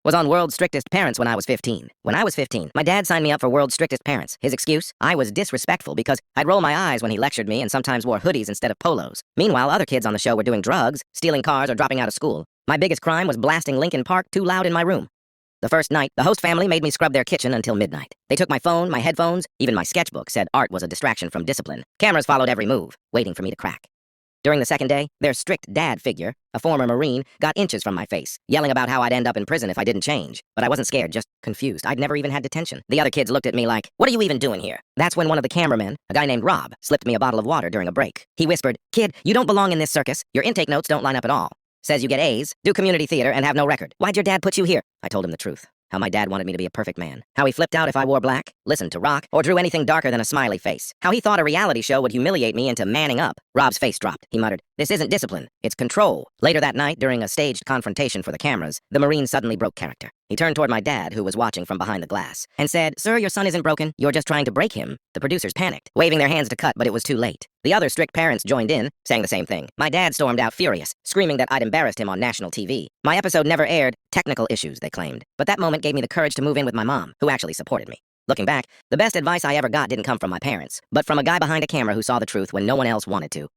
Was on World's Strictest Parents when I was 15. When I was 15, my dad signed me up for World's Strictest Parents. His excuse? I was disrespectful because I'd roll my eyes when he lectured me and sometimes wore hoodies instead of polos. Meanwhile, other kids on the show were doing drugs, stealing cars, or dropping out of school. My biggest crime was blasting Linkin Park too loud in my room. The first night, the host family made me scrub their kitchen until midnight. They took my phone, my headphones, even my sketchbook, said art was a distraction from discipline. Cameras followed every move, waiting for me to crack. During the second day, their strict dad figure, a former Marine, got inches from my face, yelling about how I'd end up in prison if I didn't change. But I wasn't scared, just confused. I'd never even had detention. The other kids looked at me like, "What are you even doing here?" That's when one of the cameramen, a guy named Rob, slipped me a bottle of water during a break. He whispered, "Kid, you don't belong in this circus. Your intake notes don't line up at all. Says you get A's, do community theater, and have no record. Why'd your dad put you here?" I told him the truth. How my dad wanted me to be a perfect man. How he flipped out if I wore black, listened to rock, or drew anything darker than a smiley face. How he thought a reality show would humiliate me into manning up. Rob's face dropped. He muttered, "This isn't discipline, it's control." Later that night, during a staged confrontation for the cameras, the Marine suddenly broke character. He turned toward my dad, who was watching from behind the glass, and said, "Sir, your son isn't broken. You're just trying to break him." The producers panicked, waving their hands to cut, but it was too late. The other strict parents joined in, saying the same thing. My dad stormed out furious, screaming that I'd embarrassed him on national TV. My episode never aired. Technical issues, they claimed. But that moment gave me the courage to move in with my mom, who actually supported me. Looking back, the best advice I ever got didn't come from my parents, but from a guy behind a camera who saw the truth when no one else wanted to.